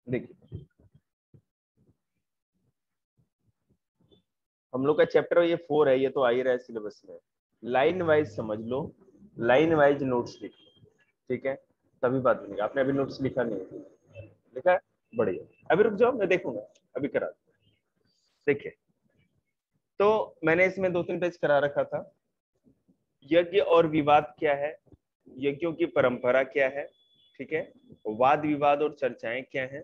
देखिए हम लोग का चैप्टर ये 4 है, ये तो आ ही रहा है सिलेबस में। लाइन वाइज समझ लो, लाइन वाइज नोट्स लिख लो, ठीक है, तभी बात बनेगी। आपने अभी नोट्स लिखा नहीं है? लिखा है? बढ़िया, अभी रुक जाओ, मैं देखूंगा, अभी करा। देखिए तो मैंने इसमें 2-3 पेज करा रखा था। यज्ञ और विवाद क्या है, यज्ञों की परंपरा क्या है, ठीक है, वाद विवाद और चर्चाएं क्या हैं,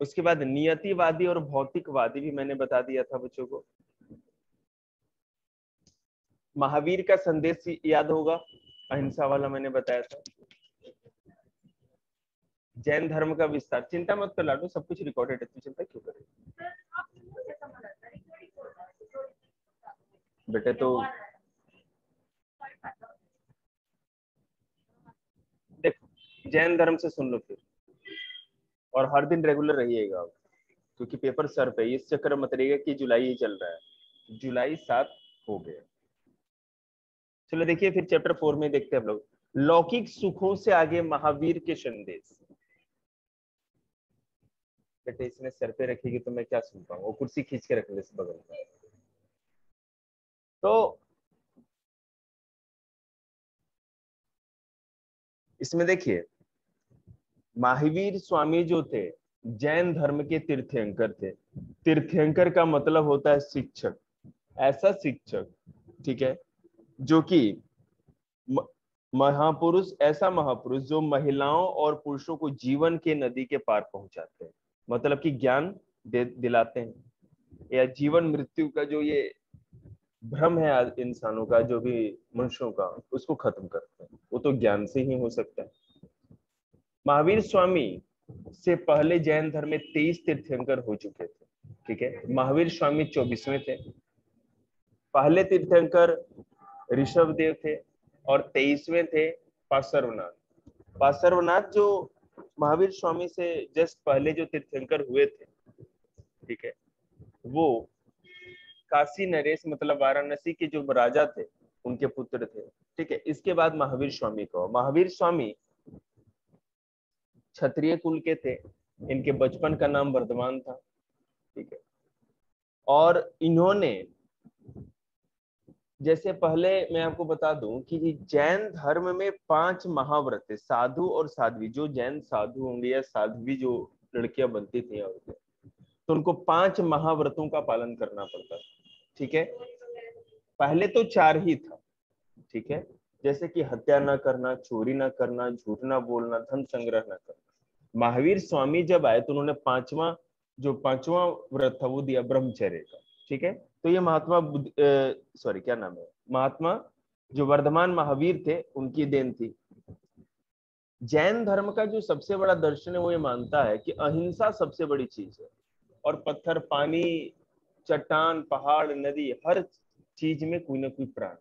उसके बाद नियतिवादी और भौतिकवादी भी मैंने बता दिया था बच्चों को। महावीर का संदेश याद होगा, अहिंसा वाला मैंने बताया था। जैन धर्म का विस्तार, चिंता मत कर लाडू, सब कुछ रिकॉर्डेड है, तू चिंता क्यों कर रही है बेटे। तो देखो जैन धर्म से सुन लो फिर, और हर दिन रेगुलर रहिएगा, क्योंकि पेपर सर पे, इस चक्कर में मत रहिएगा कि जुलाई ही चल रहा है, जुलाई 7 हो गया। चलो देखिए फिर चैप्टर 4 में देखते हैं हम लोग, लौकिक सुखों से आगे महावीर के संदेश। बेटे इसने सर पे रखेगी तो मैं क्या सुन पाऊंगा, वो कुर्सी खींच के रख ले इस बगल में। तो इसमें देखिए महावीर स्वामी जो थे जैन धर्म के तीर्थंकर थे। तीर्थंकर का मतलब होता है शिक्षक, ऐसा शिक्षक, ठीक है, जो कि महापुरुष, ऐसा महापुरुष जो महिलाओं और पुरुषों को जीवन के नदी के पार पहुंचाते हैं, मतलब कि ज्ञान दिलाते हैं, या जीवन मृत्यु का जो ये भ्रम है इंसानों का, जो भी मनुष्यों का, उसको खत्म करते हैं। वो तो ज्ञान से ही हो सकता है। महावीर स्वामी से पहले जैन धर्म में 23 तीर्थंकर हो चुके थे, ठीक है, महावीर स्वामी 24वें थे। पहले तीर्थंकर ऋषभ देव थे और 23वें थे पार्श्वनाथ। पार्श्वनाथ जो महावीर स्वामी से जस्ट पहले जो तीर्थंकर हुए थे, ठीक है, वो काशी नरेश मतलब वाराणसी के जो राजा थे उनके पुत्र थे, ठीक है। इसके बाद महावीर स्वामी को, महावीर स्वामी क्षत्रिय कुल के थे, इनके बचपन का नाम वर्धमान था, ठीक है। और इन्होंने, जैसे पहले मैं आपको बता दूं कि जैन धर्म में 5 महाव्रत है, साधु और साध्वी, जो जैन साधु होंगे या साध्वी जो लड़कियां बनती थी औरतें, तो उनको 5 महाव्रतों का पालन करना पड़ता था, ठीक है। पहले तो 4 ही था, ठीक है, जैसे कि हत्या न करना, चोरी न करना, झूठ न बोलना, धन संग्रह न करना। महावीर स्वामी जब आए तो उन्होंने पांचवा व्रत था वो दिया, ब्रह्मचर्य का, ठीक है। तो ये महात्मा सॉरी क्या नाम है, महात्मा जो वर्धमान महावीर थे उनकी देन थी। जैन धर्म का जो सबसे बड़ा दर्शन है वो ये मानता है कि अहिंसा सबसे बड़ी चीज है, और पत्थर, पानी, चट्टान, पहाड़, नदी, हर चीज में कोई ना कोई प्राण।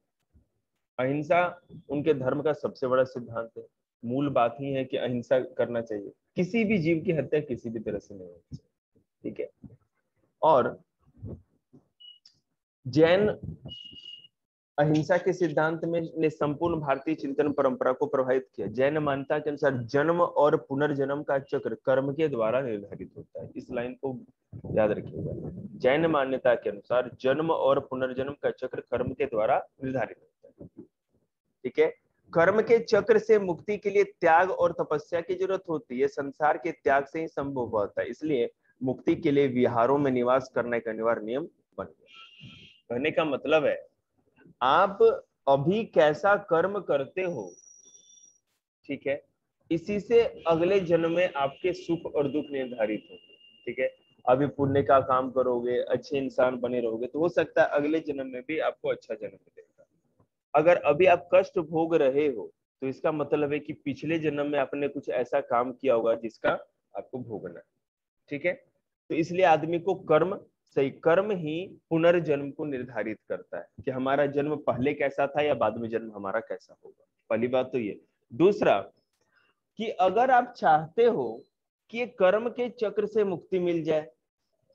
अहिंसा उनके धर्म का सबसे बड़ा सिद्धांत है। मूल बात ही है कि अहिंसा करना चाहिए, किसी भी जीव की हत्या किसी भी तरह से नहीं होनी चाहिए, ठीक है। और जैन अहिंसा के सिद्धांत में ने संपूर्ण भारतीय चिंतन परंपरा को प्रभावित किया। जैन मान्यता के अनुसार जन्म और पुनर्जन्म का चक्र कर्म के द्वारा निर्धारित होता है, इस लाइन को याद रखिएगा। जैन मान्यता के अनुसार जन्म और पुनर्जन्म का चक्र कर्म के द्वारा निर्धारित होता है, ठीक है। कर्म के चक्र से मुक्ति के लिए त्याग और तपस्या की जरूरत होती है, संसार के त्याग से ही संभव होता है, इसलिए मुक्ति के लिए विहारों में निवास करने का अनिवार्य नियम बन गया। कहने का मतलब है आप अभी कैसा कर्म करते हो, ठीक है, इसी से अगले जन्म में आपके सुख और दुख निर्धारित होंगे, ठीक है। अभी पुण्य का काम करोगे, अच्छे इंसान बने रहोगे, तो हो सकता है अगले जन्म में भी आपको अच्छा जन्म मिलेगा। अगर अभी आप कष्ट भोग रहे हो तो इसका मतलब है कि पिछले जन्म में आपने कुछ ऐसा काम किया होगा जिसका आपको भोगना है, ठीक है। तो इसलिए आदमी को कर्म, सही कर्म ही पुनर्जन्म को निर्धारित करता है कि हमारा जन्म पहले कैसा था या बाद में जन्म हमारा कैसा होगा। पहली बात तो ये। दूसरा कि अगर आप चाहते हो कि कर्म के चक्र से मुक्ति मिल जाए,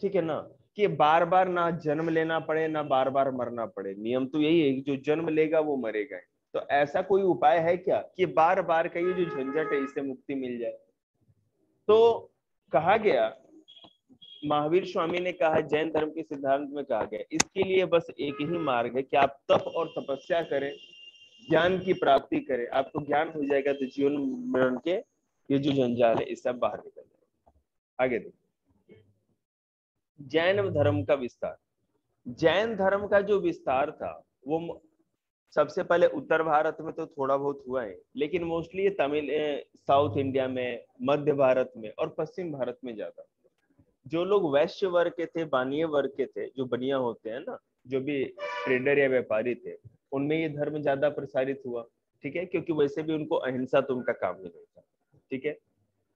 ठीक है ना, कि बार बार ना जन्म लेना पड़े ना बार बार मरना पड़े, नियम तो यही है कि जो जन्म लेगा वो मरेगा। तो ऐसा कोई उपाय है क्या कि बार बार का ये जो झंझट है इससे मुक्ति मिल जाए? तो कहा गया, महावीर स्वामी ने कहा, जैन धर्म के सिद्धांत में कहा गया, इसके लिए बस एक ही मार्ग है कि आप तप और तपस्या करें, ज्ञान की प्राप्ति करें। आपको ज्ञान हो जाएगा तो जीवन मरण के ये जो जंजाल है इससे बाहर निकल जाएगा। आगे देखिए, जैन धर्म का विस्तार। जैन धर्म का जो विस्तार था वो सबसे पहले उत्तर भारत में तो थोड़ा बहुत हुआ है, लेकिन मोस्टली तमिल साउथ इंडिया में, मध्य भारत में और पश्चिम भारत में ज्यादा। जो लोग वैश्य वर्ग के थे, बानीय वर्ग के थे, जो बनिया होते हैं ना, जो भी ट्रेडर या व्यापारी थे, उनमें ये धर्म ज्यादा प्रसारित हुआ। ठीक है, क्योंकि वैसे भी उनको अहिंसा तो उनका काम ही नहीं था। ठीक है,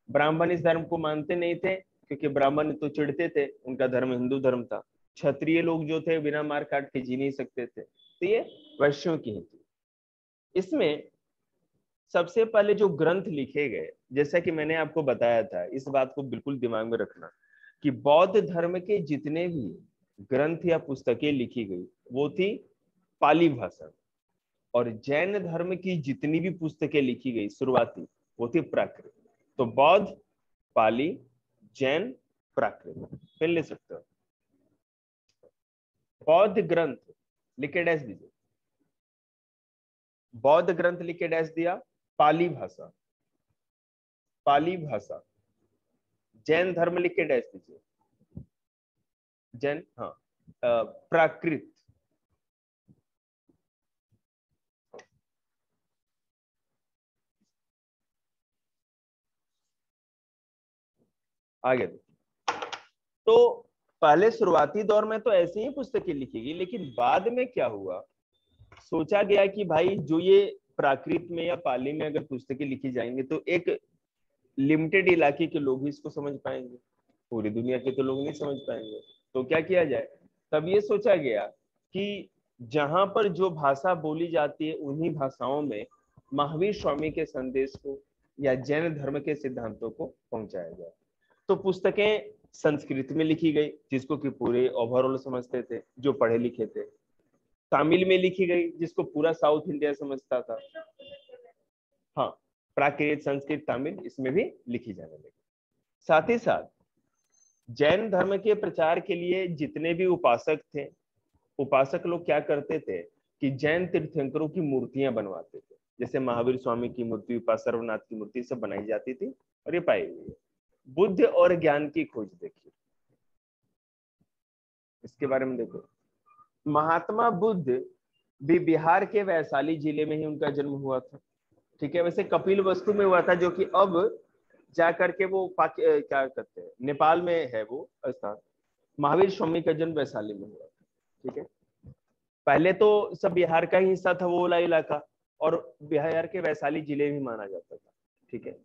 ब्राह्मण इस धर्म को मानते नहीं थे, क्योंकि ब्राह्मण तो चिढ़ते थे, उनका धर्म हिंदू धर्म था। क्षत्रिय लोग जो थे बिना मार काट के जी नहीं सकते थे, तो ये वैश्यों की ही थी। इसमें सबसे पहले जो ग्रंथ लिखे गए, जैसा कि मैंने आपको बताया था, इस बात को बिल्कुल दिमाग में रखना कि बौद्ध धर्म के जितने भी ग्रंथ या पुस्तकें लिखी गई वो थी पाली भाषा, और जैन धर्म की जितनी भी पुस्तकें लिखी गई शुरुआती वो थी प्राकृत। तो बौद्ध, पाली, जैन, प्राकृत, फिर ले सकते हो। बौद्ध ग्रंथ लिखे डैश दीजिए, बौद्ध ग्रंथ लिखे डैश दिया, पाली भाषा, पाली भाषा। जैन धर्म लिख के डैश दीजिए, जैन, हाँ, प्राकृत। आगे तो पहले शुरुआती दौर में तो ऐसी ही पुस्तकें लिखी गई, लेकिन बाद में क्या हुआ, सोचा गया कि भाई जो ये प्राकृत में या पाली में अगर पुस्तकें लिखी जाएंगे तो एक लिमिटेड इलाके के लोग ही इसको समझ पाएंगे, पूरी दुनिया के तो लोग नहीं समझ पाएंगे। तो क्या किया जाए, तब ये सोचा गया कि जहां पर जो भाषा बोली जाती है उन्हीं भाषाओं में महावीर स्वामी के संदेश को या जैन धर्म के सिद्धांतों को पहुंचाया जाए। तो पुस्तकें संस्कृत में लिखी गई, जिसको कि पूरे ओवरऑल समझते थे जो पढ़े लिखे थे। तमिल में लिखी गई, जिसको पूरा साउथ इंडिया समझता था। हाँ, प्राकृत, संस्कृत, तमिल इसमें भी लिखी जाने लगी। साथ ही साथ जैन धर्म के प्रचार के लिए जितने भी उपासक थे, उपासक लोग क्या करते थे कि जैन तीर्थंकरों की मूर्तियां बनवाते थे। जैसे महावीर स्वामी की मूर्ति, उपासर्वनाथ की मूर्ति सब बनाई जाती थी, और ये पाई हुई है। बुद्ध और ज्ञान की खोज देखिए, इसके बारे में देखो। महात्मा बुद्ध भी बिहार के वैशाली जिले में ही उनका जन्म हुआ था। ठीक है, वैसे कपिल वस्तु में हुआ था, जो कि अब जाकर के वो क्या कहते हैं, नेपाल में है वो स्थान। महावीर स्वामी का जन्म वैशाली में हुआ था। ठीक है, पहले तो सब बिहार का ही हिस्सा था वो वाला इलाका, और बिहार के वैशाली जिले भी माना जाता था। ठीक है,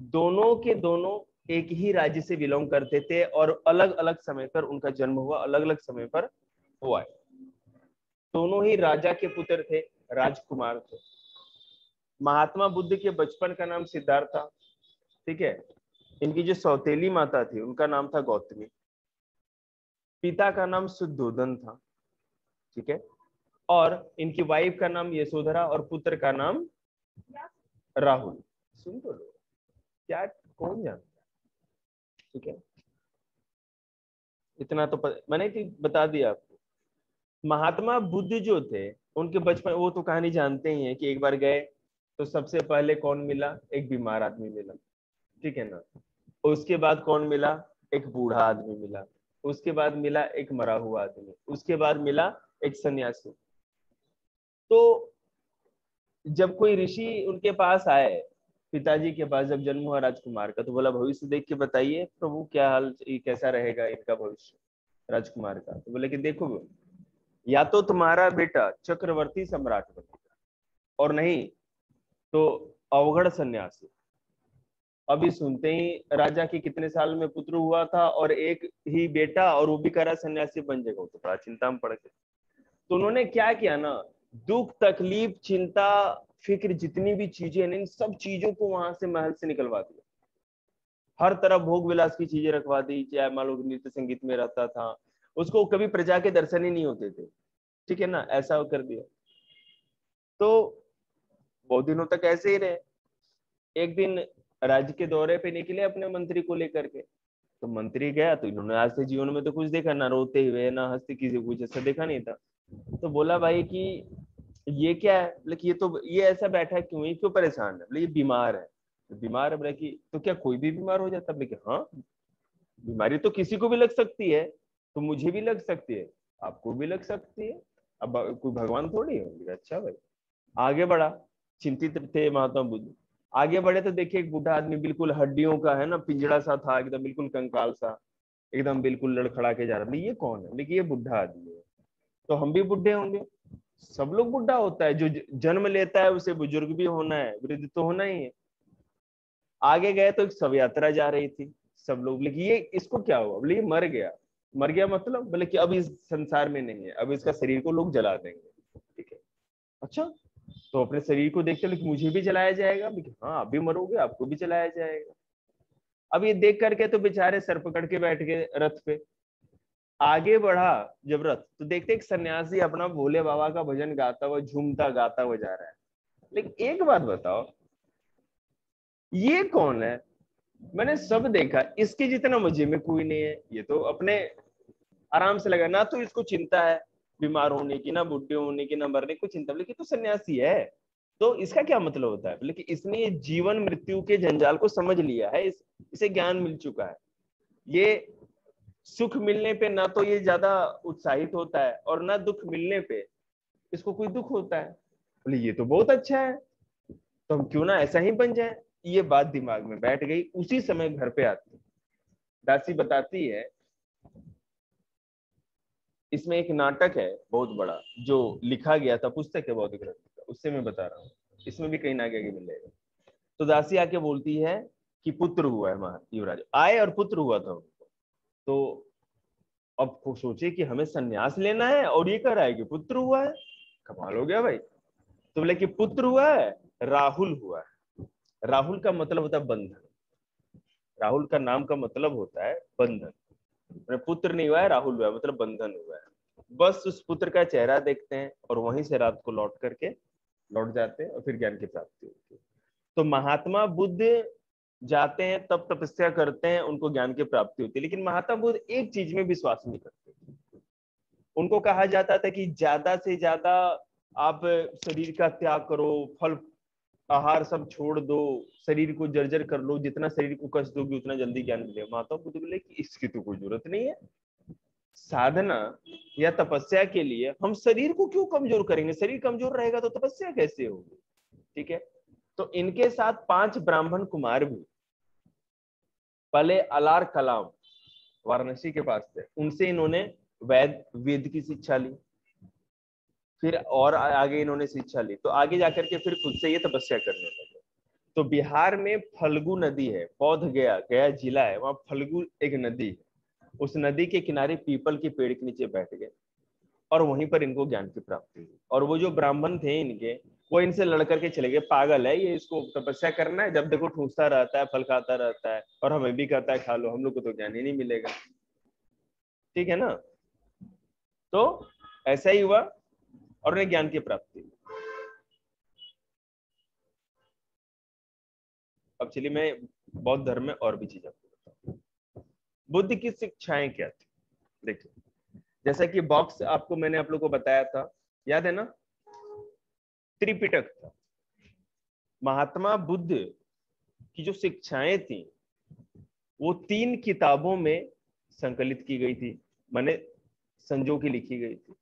दोनों के दोनों एक ही राज्य से बिलोंग करते थे, और अलग अलग समय पर उनका जन्म हुआ, अलग अलग समय पर हुआ है। दोनों ही राजा के पुत्र थे, राजकुमार थे। महात्मा बुद्ध के बचपन का नाम सिद्धार्थ था। ठीक है, इनकी जो सौतेली माता थी उनका नाम था गौतमी। पिता का नाम शुद्धोदन था। ठीक है, और इनकी वाइफ का नाम यशोधरा, और पुत्र का नाम राहुल। सुन तो लो, क्या कौन जानता। ठीक है, इतना तो मैंने बता दिया आपको। महात्मा बुद्ध जो थे उनके बचपन, वो तो कहानी जानते ही हैं कि एक बार गए तो सबसे पहले कौन मिला, एक बीमार आदमी मिला। ठीक है ना, उसके बाद कौन मिला, एक बूढ़ा आदमी मिला। उसके बाद मिला एक मरा हुआ आदमी। उसके बाद मिला एक सन्यासी। तो जब कोई ऋषि उनके पास आए, पिताजी के पास जब जन्म हुआ राजकुमार का, तो बोला भविष्य देख के बताइए प्रभु, क्या हाल, कैसा रहेगा इनका भविष्य राजकुमार का। तो बोले कि देखो, या तो तुम्हारा बेटा चक्रवर्ती सम्राट बनेगा, और नहीं तो अवगढ़ सन्यासी। अभी सुनते ही राजा के कितने साल में पुत्र हुआ था, और एक ही बेटा, और वो भी कह रहा सन्यासी बन जाएगा, तो बड़ा चिंता में पड़ गए। तो उन्होंने क्या किया ना, दुख, तकलीफ, चिंता, फिक्र, जितनी भी चीजें, इन सब चीजों को वहां से महल से निकलवा दिया। हर तरफ भोग विलास की चीजें रखवा दी, चाहे मान लो नृत्य संगीत में रहता था, उसको कभी प्रजा के दर्शन ही नहीं होते थे। ठीक है ना, ऐसा कर दिया। तो बहुत दिनों तक ऐसे ही रहे। एक दिन राज्य के दौरे पे निकले अपने मंत्री को लेकर के। तो मंत्री गया तो इन्होंने आज से जीवन में तो कुछ देखा ना, रोते हुए ना हंसते, किसी को कुछ ऐसा देखा नहीं था। तो बोला भाई कि ये क्या है, बोले कि ये ऐसा बैठा है क्यों, ये क्यों परेशान है, बोले ये बीमार है। तो बीमार है, बोले कि तो क्या कोई भी बीमार हो जाता है, बोले कि हाँ बीमारी तो किसी को भी लग सकती है, तो मुझे भी लग सकती है, आपको भी लग सकती है, अब कोई भगवान थोड़ी है। अच्छा भाई, आगे बढ़ा, चिंतित थे महात्मा बुद्ध। आगे बढ़े तो देखिए एक बूढ़ा आदमी बिल्कुल हड्डियों का है ना, पिंजड़ा सा था एकदम, बिल्कुल कंकाल सा, एकदम बिल्कुल लड़खड़ा के जा रहा है। ये कौन है, लेकिन ये बूढ़ा आदमी है। तो हम भी बूढ़े होंगे, सब लोग बूढ़ा होता है, जो जन्म लेता है उसे बुजुर्ग भी होना है, वृद्ध तो होना ही है। आगे गए तो एक शव यात्रा जा रही थी, सब लोग, लेकिन ये इसको क्या हुआ, बोले ये मर गया। मर गया मतलब, बोले कि अब इस संसार में नहीं है, अब इसका शरीर को लोग जला देंगे। ठीक है, अच्छा, तो अपने शरीर को देखते लेकिन मुझे भी जलाया जाएगा, हाँ आप भी मरोगे, आपको भी जलाया जाएगा। अब ये देख करके तो बेचारे सर पकड़ के बैठ गए रथ पे। आगे बढ़ा जब रथ, तो देखते एक सन्यासी अपना भोले बाबा का भजन गाता हुआ, झूमता गाता हुआ जा रहा है। लेकिन एक बात बताओ, ये कौन है, मैंने सब देखा, इसके जितना मजे में कोई नहीं है। ये तो अपने आराम से लगा, ना तो इसको चिंता है बीमार होने की, ना बुढ़े होने की, ना मरने की चिंता, लेकिन तो सन्यासी है। तो इसका क्या मतलब होता है, लेकिन इसने ये जीवन मृत्यु के जंजाल को समझ लिया है, इसे ज्ञान मिल चुका है। ये सुख मिलने पे ना तो ये ज्यादा उत्साहित होता है, और ना दुख मिलने पे इसको कोई दुख होता है। बोले ये तो बहुत अच्छा है, तो हम क्यों ना ऐसा ही बन जाए। ये बात दिमाग में बैठ गई। उसी समय घर पे आती दासी बताती है, इसमें एक नाटक है बहुत बड़ा जो लिखा गया था, पुस्तक है बौद्ध ग्रंथ का, उससे मैं बता रहा हूँ, इसमें भी कहीं ना कहीं मिलेगा। तो दासी आके बोलती है कि पुत्र हुआ है, महा युवराज आए और पुत्र हुआ था उनको। तो अब वो सोचे कि हमें संन्यास लेना है और ये कर रहा है कि पुत्र हुआ है, कमाल हो गया भाई। तो बोले कि पुत्र हुआ है, राहुल हुआ है। राहुल का मतलब होता है बंधन, राहुल का नाम का मतलब होता है बंधन। पुत्र नहीं हुआ है, राहुल हुआ है, मतलब बंधन हुआ है। बस उस पुत्र का चेहरा देखते हैं और वहीं से रात को लौट जाते हैं और फिर ज्ञान की प्राप्ति होती है। तो महात्मा बुद्ध जाते हैं, तब तपस्या करते हैं, उनको ज्ञान की प्राप्ति होती है। लेकिन महात्मा बुद्ध एक चीज में विश्वास नहीं करते। उनको कहा जाता था कि ज्यादा से ज्यादा आप शरीर का त्याग करो, फल आहार सब छोड़ दो, शरीर को जर्जर कर लो, जितना शरीर को कष्ट दोगे उतना जल्दी ज्ञान मिलेगा। महात्मा बुद्ध बोले कि इसकी तो कोई जरूरत नहीं है, साधना या तपस्या के लिए हम शरीर को क्यों कमजोर करेंगे, शरीर कमजोर रहेगा तो तपस्या कैसे होगी। ठीक है, तो इनके साथ 5 ब्राह्मण कुमार भी, पहले अलार कलाम वाराणसी के पास थे, उनसे इन्होंने वेद की शिक्षा ली, फिर और आगे इन्होंने शिक्षा ली, तो आगे जाकर के फिर खुद से ये तपस्या करने लगे। तो बिहार में फल्गु नदी है, बौद्ध गया जिला है, वहां फल्गु एक नदी है, उस नदी के किनारे पीपल के पेड़ के नीचे बैठ गए और वहीं पर इनको ज्ञान की प्राप्ति हुई। और वो जो ब्राह्मण थे इनके, वो इनसे लड़ करके चले गए, पागल है ये, इसको तपस्या करना है, जब देखो ठूसता रहता है, फल खाता रहता है, और हमें भी कहता है खा लो, हम लोग को तो ज्ञान ही नहीं मिलेगा। ठीक है ना, तो ऐसा ही हुआ और उन्हें ज्ञान की प्राप्ति हुई। अब चलिए मैं बौद्ध धर्म में और भी चीजें आपको बताता हूँ। बुद्ध की शिक्षाएं क्या थी, देखिए जैसा कि बॉक्स आपको मैंने आप लोग को बताया था, याद है ना, त्रिपिटक था। महात्मा बुद्ध की जो शिक्षाएं थी वो 3 किताबों में संकलित की गई थी, माने संजो के लिखी गई थी।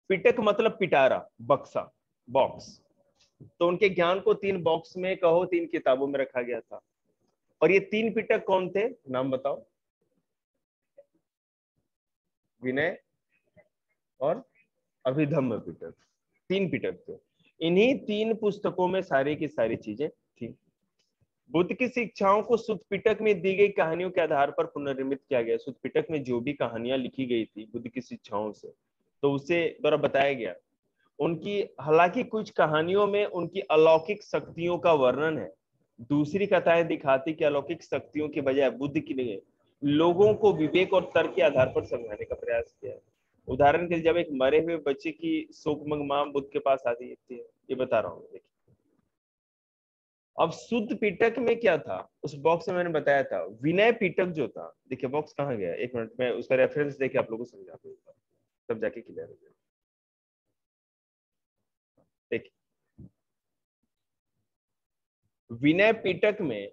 पिटक मतलब पिटारा, बक्सा, बॉक्स, तो उनके ज्ञान को 3 बॉक्स में कहो, 3 किताबों में रखा गया था। और ये 3 पिटक कौन थे, नाम बताओ। विनय और अभिधम्म पिटक, 3 पिटक थे। इन्हीं 3 पुस्तकों में सारी की सारी चीजें थी। बुद्ध की शिक्षाओं को सुत्त पिटक में दी गई कहानियों के आधार पर पुनर्निर्मित किया गया। सुत्त पिटक में जो भी कहानियां लिखी गई थी बुद्ध की शिक्षाओं से, तो उसे द्वारा बताया गया उनकी, हालांकि कुछ कहानियों में उनकी अलौकिक शक्तियों का वर्णन है, दूसरी कथाएं दिखाती कि अलौकिक शक्तियों के बजाय बुद्ध की ने लोगों को विवेक और तर्क के आधार पर समझाने का प्रयास किया है। उदाहरण के लिए जब एक मरे हुए बच्चे की शोकमग्न मां बुद्ध के पास आती है, ये बता रहा हूँ, देखिए अब शुद्ध पिटक में क्या था, उस बॉक्स में मैंने बताया था विनय पिटक जो था। देखिए बॉक्स कहाँ गया, एक मिनट में उसका रेफरेंस देके आप लोगों को समझा दूंगा, तब जाके क्लियर हो जाएगा। देखिए विनय पिटक में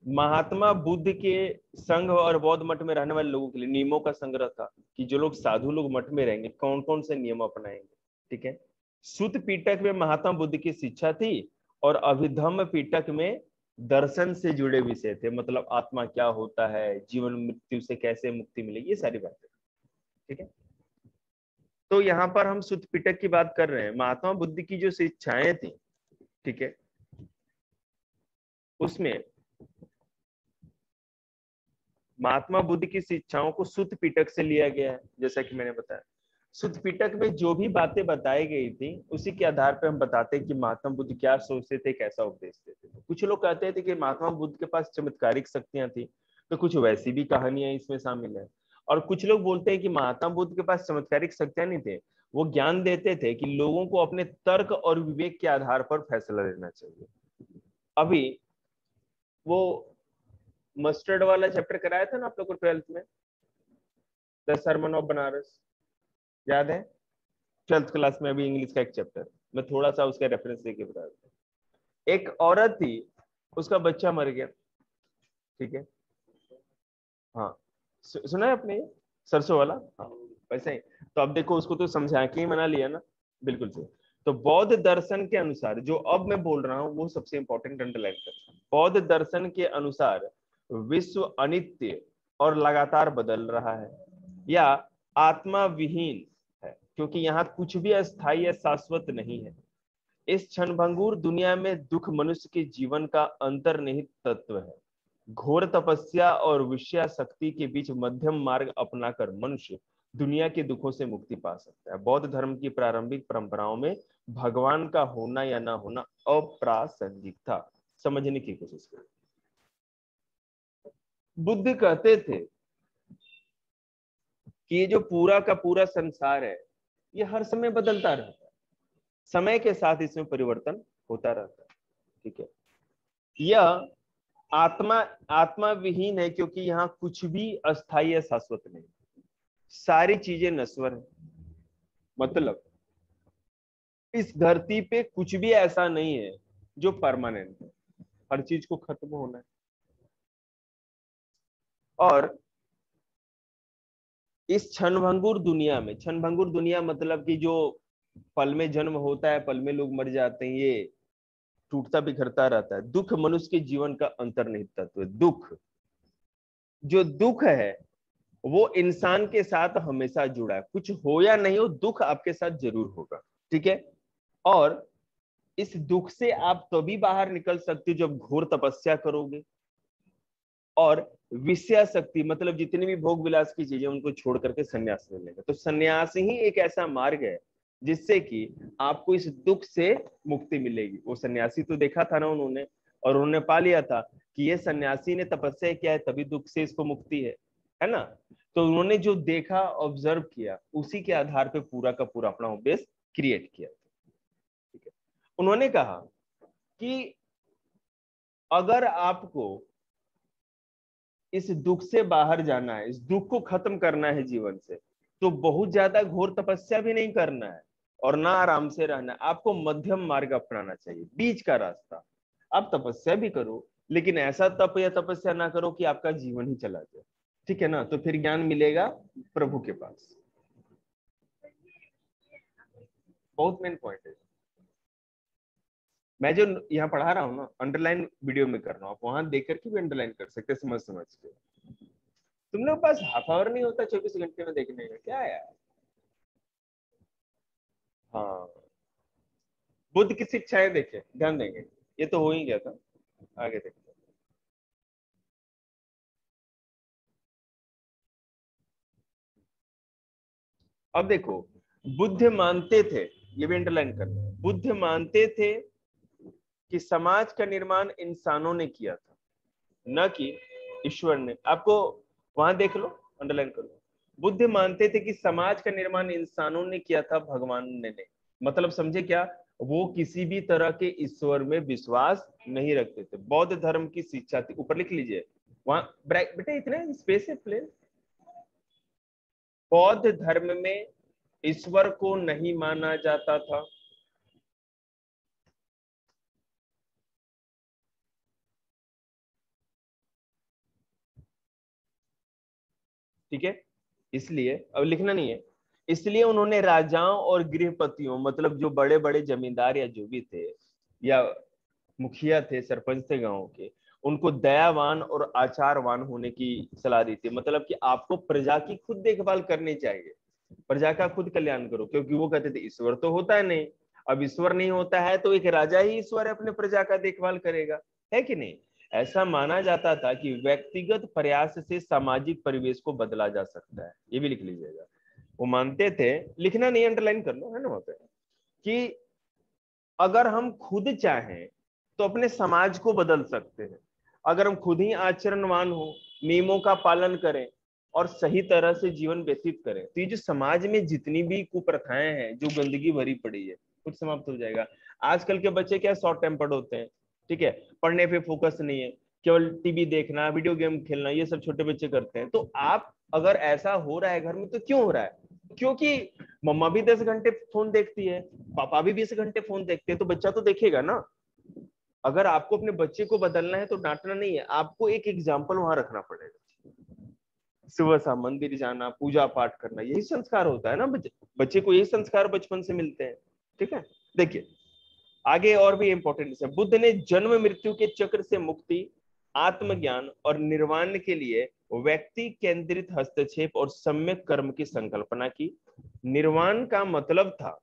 महात्मा बुद्ध के संघ और बौद्ध मठ में रहने वाले लोगों के लिए नियमों का संग्रह था कि जो लोग साधु लोग मठ में रहेंगे कौन कौन से नियम अपनाएंगे। ठीक है, सुत पिटक में महात्मा बुद्ध की शिक्षा थी और अभिधम्म पिटक में दर्शन से जुड़े विषय थे, मतलब आत्मा क्या होता है, जीवन मृत्यु से कैसे मुक्ति मिलेगी, ये सारी बातें। ठीक है, तो यहाँ पर हम सुत पिटक की बात कर रहे हैं। महात्मा बुद्ध की जो शिक्षाएं थी, ठीक है, उसमें महात्मा बुद्ध की शिक्षाओं को सुत पिटक से लिया गया है। जैसा कि मैंने बताया, सुत पिटक में जो भी बातें बताई गई थी उसी के आधार पर हम बताते हैं कि महात्मा बुद्ध क्या सोचते थे, कैसा उपदेश देते थे। कुछ लोग कहते थे कि महात्मा बुद्ध के पास चमत्कारिक शक्तियां थी, तो कुछ वैसी भी कहानियां इसमें शामिल है। और कुछ लोग बोलते हैं कि महात्मा बुद्ध के पास चमत्कारिक शक्तियां नहीं थे, वो ज्ञान देते थे कि लोगों को अपने तर्क और विवेक के आधार पर फैसला लेना चाहिए। अभी वो मस्टर्ड वाला चैप्टर कराया था ना आप लोग को 12th में, द सरमन ऑफ बनारस, याद है? 12th क्लास में अभी इंग्लिश का एक चैप्टर, मैं थोड़ा सा उसका रेफरेंस देके बता देता हूं। एक औरत थी, उसका बच्चा मर गया। ठीक है, हाँ सुना है आपने ये सरसों वाला? हाँ वैसे ही। तो अब देखो उसको तो समझा के ही मना लिया ना, बिल्कुल सही। तो बौद्ध दर्शन के अनुसार जो अब मैं बोल रहा हूं वो सबसे इंपॉर्टेंट अंडरलाइन करना। बौद्ध दर्शन के अनुसार विश्व अनित्य और लगातार बदल रहा है या आत्मा विहीन है, क्योंकि यहाँ कुछ भी अस्थायी या शाश्वत नहीं है। इस क्षणभंगुर दुनिया में दुख मनुष्य के जीवन का अंतर्निहित तत्व है। घोर तपस्या और विषया शक्ति के बीच मध्यम मार्ग अपनाकर मनुष्य दुनिया के दुखों से मुक्ति पा सकता है। बौद्ध धर्म की प्रारंभिक परंपराओं में भगवान का होना या ना होना अप्रासंगिक था। समझने की कोशिश करें। बुद्ध कहते थे कि ये जो पूरा का पूरा संसार है ये हर समय बदलता रहता है, समय के साथ इसमें परिवर्तन होता रहता है। ठीक है, यह आत्मा आत्मा विहीन है क्योंकि यहाँ कुछ भी अस्थायी या शाश्वत नहीं, सारी चीजें नश्वर है। मतलब इस धरती पे कुछ भी ऐसा नहीं है जो परमानेंट है, हर चीज को खत्म होना है। और इस क्षणभंगुर दुनिया में, क्षणभंगुर दुनिया मतलब कि जो पल में जन्म होता है पल में लोग मर जाते हैं, ये टूटता बिखरता रहता है। दुख मनुष्य के जीवन का अंतर्निहित तत्व है। दुख, जो दुख है वो इंसान के साथ हमेशा जुड़ा है, कुछ हो या नहीं हो दुख आपके साथ जरूर होगा। ठीक है, और इस दुख से आप तभी बाहर निकल सकते हो जब घोर तपस्या करोगे और विषया शक्ति मतलब जितनी भी भोग विलास की चीजें उनको छोड़ करके संन्यास ले लेगा। तो संन्यास ही एक ऐसा मार्ग है जिससे कि आपको इस दुख से मुक्ति मिलेगी। वो सन्यासी तो देखा था ना उन्होंने, और उन्होंने पा लिया था कि ये सन्यासी ने तपस्या किया है तभी दुख से इसको मुक्ति है ना। तो उन्होंने जो देखा, ऑब्जर्व किया, उसी के आधार पे पूरा का पूरा अपना उपदेश क्रिएट किया। ठीक है, उन्होंने कहा कि अगर आपको इस दुख से बाहर जाना है, इस दुख को खत्म करना है जीवन से, तो बहुत ज्यादा घोर तपस्या भी नहीं करना है और ना आराम से रहना है। आपको मध्यम मार्ग अपनाना चाहिए, बीच का रास्ता। आप तपस्या भी करो लेकिन ऐसा तप या तपस्या ना करो कि आपका जीवन ही चला जाए। ठीक है ना, तो फिर ज्ञान मिलेगा प्रभु के पास। बहुत मेन पॉइंट है। मैं जो यहाँ पढ़ा रहा हूँ ना, अंडरलाइन वीडियो में कर रहा हूँ, आप वहां देख करके भी अंडरलाइन कर सकते, समझ समझ के। तुम लोग पास हाफ आवर नहीं होता 24 घंटे में देखने का, क्या है यार? हाँ, बुद्ध की शिक्षाएं देखे, ध्यान देंगे। ये तो हो ही गया था, आगे देखते। अब देखो, बुद्ध मानते थे, ये भी अंडरलाइन करना है, बुद्ध मानते थे कि समाज का निर्माण इंसानों ने किया था, न कि ईश्वर ने। आपको वहां देख लो, अंडरलाइन कर लो। बुद्ध मानते थे कि समाज का निर्माण इंसानों ने किया था, भगवान ने नहीं। मतलब समझे क्या? वो किसी भी तरह के ईश्वर में विश्वास नहीं रखते थे। बौद्ध धर्म की शिक्षा थी, ऊपर लिख लीजिए वहां बेटा, इतना स्पेस है प्लेन। बौद्ध धर्म में ईश्वर को नहीं माना जाता था। ठीक है, इसलिए अब लिखना नहीं है। इसलिए उन्होंने राजाओं और गृहपतियों, मतलब जो बड़े बड़े जमींदार या जो भी थे, या मुखिया थे, सरपंच थे गांव के, उनको दयावान और आचारवान होने की सलाह दी थी। मतलब कि आपको प्रजा की खुद देखभाल करनी चाहिए, प्रजा का खुद कल्याण करो, क्योंकि वो कहते थे ईश्वर तो होता है नहीं। अब ईश्वर नहीं होता है तो एक राजा ही ईश्वर है, अपने प्रजा का देखभाल करेगा, है कि नहीं। ऐसा माना जाता था कि व्यक्तिगत प्रयास से सामाजिक परिवेश को बदला जा सकता है। ये भी लिख लीजिएगा। वो मानते थे, लिखना नहीं, अंडरलाइन कर लो, है ना वहां पे, कि अगर हम खुद चाहें तो अपने समाज को बदल सकते हैं। अगर हम खुद ही आचरणवान हो, नियमों का पालन करें और सही तरह से जीवन व्यतीत करें, तो ये जो समाज में जितनी भी कुप्रथाएं हैं, जो गंदगी भरी पड़ी है, कुछ समाप्त हो जाएगा। आजकल के बच्चे क्या शॉर्ट टेम्पर्ड होते हैं, ठीक है, पढ़ने पे फोकस नहीं है, केवल टीवी देखना, वीडियो गेम खेलना, ये सब छोटे बच्चे करते हैं। तो आप अगर ऐसा हो रहा है घर में, तो क्यों हो रहा है? क्योंकि मम्मा भी 10 घंटे फोन देखती है, पापा भी 20 घंटे फोन देखते हैं, तो बच्चा तो देखेगा ना। अगर आपको अपने बच्चे को बदलना है तो डांटना नहीं है, आपको एक एग्जाम्पल वहां रखना पड़ेगा। सुबह शाम मंदिर जाना, पूजा पाठ करना, यही संस्कार होता है ना। बच्चे को यही संस्कार बचपन से मिलते हैं। ठीक है, देखिए आगे और भी इंपॉर्टेंट है। बुद्ध ने जन्म मृत्यु के चक्र से मुक्ति, आत्मज्ञान और निर्वाण के लिए व्यक्ति केंद्रित हस्तक्षेप और सम्यक कर्म की संकल्पना की। निर्वाण का मतलब था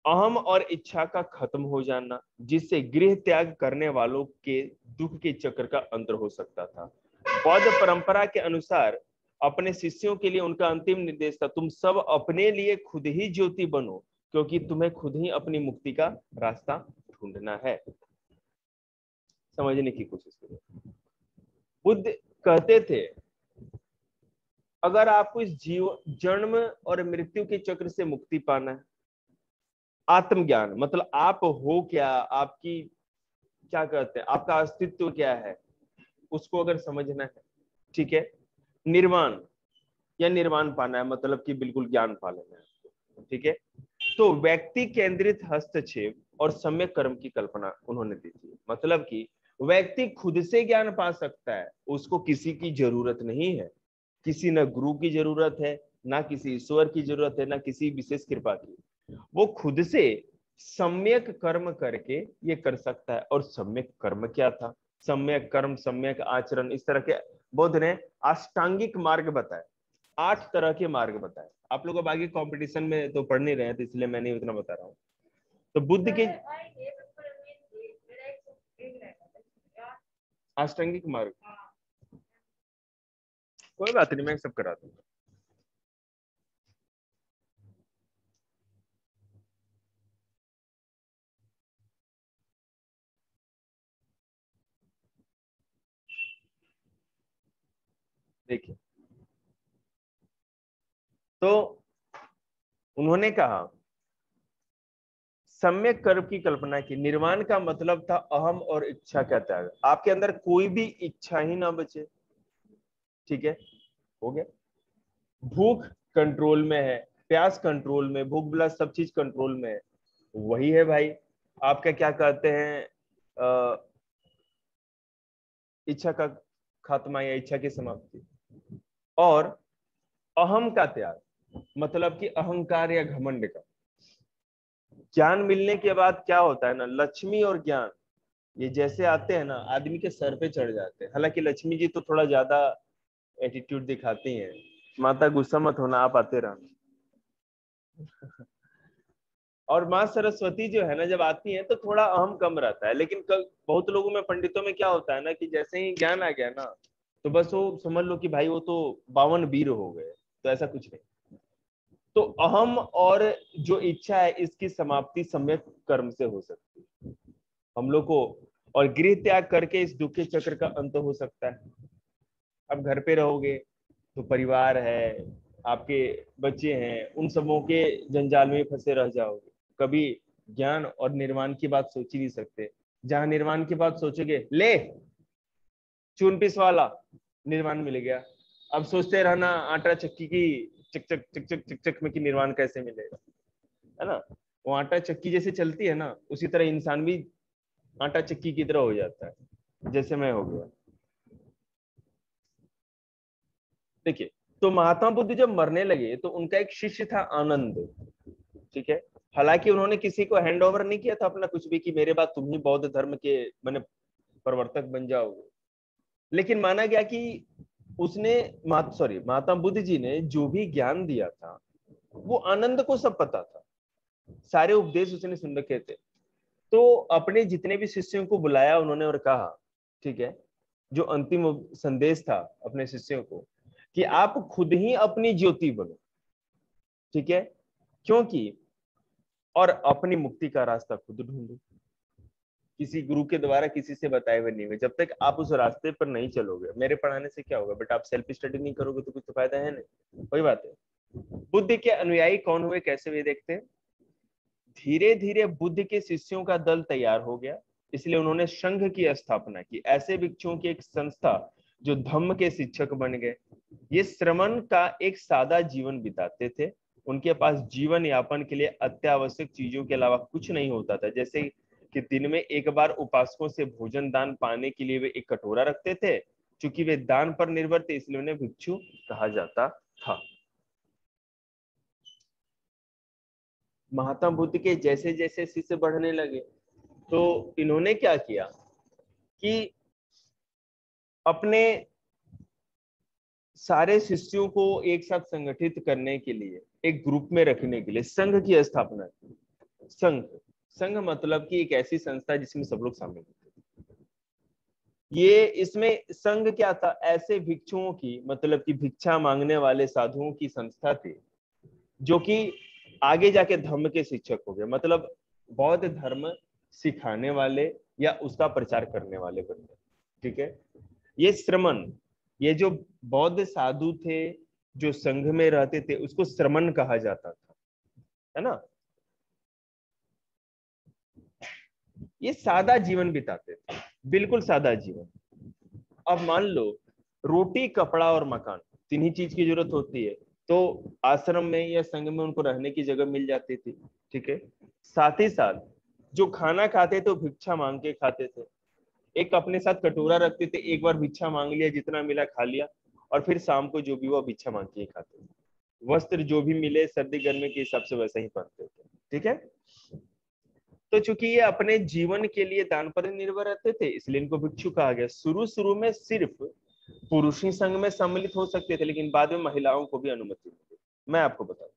अहम और इच्छा का खत्म हो जाना, जिससे गृह त्याग करने वालों के दुख के चक्र का अंत हो सकता था। बौद्ध परंपरा के अनुसार अपने शिष्यों के लिए उनका अंतिम निर्देश था, तुम सब अपने लिए खुद ही ज्योति बनो, क्योंकि तुम्हें खुद ही अपनी मुक्ति का रास्ता ढूंढना है। समझने की कोशिश करो। बुद्ध कहते थे अगर आपको इस जन्म और मृत्यु के चक्र से मुक्ति पाना है, आत्मज्ञान मतलब आप हो क्या, आपकी क्या कहते हैं, आपका अस्तित्व क्या है, उसको अगर समझना है, ठीक है। निर्वाण या निर्वाण पाना है, मतलब कि बिल्कुल ज्ञान पा लेना है, ठीक है। तो व्यक्ति केंद्रित हस्तक्षेप और सम्यक कर्म की कल्पना उन्होंने दी थी। मतलब कि व्यक्ति खुद से ज्ञान पा सकता है, उसको किसी की जरूरत नहीं है, किसी न गुरु की जरूरत है, ना किसी ईश्वर की जरूरत है, ना किसी विशेष कृपा की। वो खुद से सम्यक कर्म करके ये कर सकता है। और सम्यक कर्म क्या था? सम्यक कर्म, सम्यक आचरण, इस तरह के बुद्ध ने अष्टांगिक मार्ग बताए, 8 तरह के मार्ग बताए। आप लोग अब आगे कंपटीशन में तो पढ़ नहीं रहे हैं, तो इसलिए मैं नहीं उतना बता रहा हूँ। तो बुद्ध के अष्टांगिक मार्ग, कोई बात नहीं, मैं सब करा दूंगा। देखिए, तो उन्होंने कहा सम्यक कर्म की कल्पना की। निर्वाण का मतलब था अहम और इच्छा का त्याग, आपके अंदर कोई भी इच्छा ही ना बचे, ठीक है, हो गया। भूख कंट्रोल में है, प्यास कंट्रोल में, भूख प्लस सब चीज कंट्रोल में है, वही है भाई आपका क्या कहते हैं, इच्छा का खात्मा या इच्छा की समाप्ति। और अहम का त्याग, मतलब कि अहंकार या घमंड का। ज्ञान मिलने के बाद क्या होता है ना, लक्ष्मी और ज्ञान ये जैसे आते हैं ना, आदमी के सर पे चढ़ जाते हैं। हालांकि लक्ष्मी जी तो थोड़ा ज्यादा एटीट्यूड दिखाती हैं, माता गुस्सा मत होना, आप आते रहना। और माँ सरस्वती जो है ना, जब आती है तो थोड़ा अहम कम रहता है। लेकिन बहुत लोगों में, पंडितों में क्या होता है ना, कि जैसे ही ज्ञान आ गया ना, तो बस वो समझ लो कि भाई वो तो 52 वीर हो गए। तो ऐसा कुछ नहीं। तो अहम और जो इच्छा है, इसकी समाप्ति सम्यक कर्म से हो सकती है हम लोग को। और गृह त्याग करके इस दुख के चक्र का अंत हो सकता है। अब घर पे रहोगे तो परिवार है, आपके बच्चे हैं, उन सबों के जंजाल में फंसे रह जाओगे। कभी ज्ञान और निर्वाण की बात सोच ही नहीं सकते। जहां निर्वाण की बात सोचोगे, ले चून पीस वाला, निर्वाण मिल गया। अब सोचते रहना आटा चक्की की चक चक चक चक चक चक में कि निर्वाण कैसे मिलेगा, है ना। वो आटा चक्की जैसे चलती है ना, उसी तरह इंसान भी आटा चक्की की तरह हो जाता है, जैसे मैं हो गया। देखिए, तो महात्मा बुद्ध जब मरने लगे तो उनका एक शिष्य था आनंद, ठीक है। हालांकि उन्होंने किसी को हैंड ओवर नहीं किया था अपना कुछ भी कि मेरे बाद तुम ही बौद्ध धर्म के मैंने प्रवर्तक बन जाओगे। लेकिन माना गया कि उसने महात्मा बुद्ध जी ने जो भी ज्ञान दिया था वो आनंद को सब पता था, सारे उपदेश उसने सुन रखे थे। तो अपने जितने भी शिष्यों को बुलाया उन्होंने और कहा, ठीक है, जो अंतिम संदेश था अपने शिष्यों को, कि आप खुद ही अपनी ज्योति बनो, ठीक है, क्योंकि और अपनी मुक्ति का रास्ता खुद ढूंढो। किसी गुरु के द्वारा किसी से बताए हुए नहीं हुए। जब तक आप उस रास्ते पर नहीं चलोगे, मेरे पढ़ाने से क्या होगा, बट आप सेल्फ स्टडी नहीं करोगे तो कुछ तो फायदा है नहीं। वही बात है। बुद्ध के अनुयायी कौन हुए, कैसे हुए, देखते हैं। धीरे धीरे बुद्ध के शिष्यों का दल तैयार हो गया, इसलिए उन्होंने संघ की स्थापना की, ऐसे भिक्षुओं की एक संस्था जो धम्म के शिक्षक बन गए। ये श्रमण का एक सादा जीवन बिताते थे। उनके पास जीवन यापन के लिए अत्यावश्यक चीजों के अलावा कुछ नहीं होता था, जैसे कि दिन में एक बार उपासकों से भोजन दान पाने के लिए वे एक कटोरा रखते थे। चूंकि वे दान पर निर्भर थे इसलिए उन्हें भिक्षु कहा जाता था। महात्मा बुद्ध के जैसे जैसे शिष्य बढ़ने लगे तो इन्होंने क्या किया कि अपने सारे शिष्यों को एक साथ संगठित करने के लिए, एक ग्रुप में रखने के लिए संघ की स्थापना की। संघ, संघ मतलब कि एक ऐसी संस्था जिसमें सब लोग शामिल होते। ये इसमें संघ क्या था, ऐसे भिक्षुओं की, मतलब कि भिक्षा मांगने वाले साधुओं की संस्था थी जो कि आगे जाके धर्म के शिक्षक हो गए, मतलब बौद्ध धर्म सिखाने वाले या उसका प्रचार करने वाले बन गए, ठीक है। ये श्रमण, ये जो बौद्ध साधु थे जो संघ में रहते थे उसको श्रमण कहा जाता था, है ना। ये सादा जीवन बिताते थे, बिल्कुल सादा जीवन। अब मान लो रोटी कपड़ा और मकान, तीन ही चीज की जरूरत होती है, तो आश्रम में या संघ में उनको रहने की जगह मिल जाती थी, ठीक है। साथ ही साथ जो खाना खाते थे वो भिक्षा मांग के खाते थे। एक अपने साथ कटोरा रखते थे, एक बार भिक्षा मांग लिया, जितना मिला खा लिया, और फिर शाम को जो भी हुआ भिक्षा मांग के ही खाते थे। वस्त्र जो भी मिले सर्दी गर्मी के हिसाब से वैसा ही पहनते थे, ठीक है। तो चूंकि ये अपने जीवन के लिए दान पर निर्भर रहते थे इसलिए इनको भिक्षु कहा गया। शुरू शुरू में सिर्फ पुरुष ही संघ में सम्मिलित हो सकते थे, लेकिन बाद में महिलाओं को भी अनुमति मिली। मैं आपको बताता हूँ,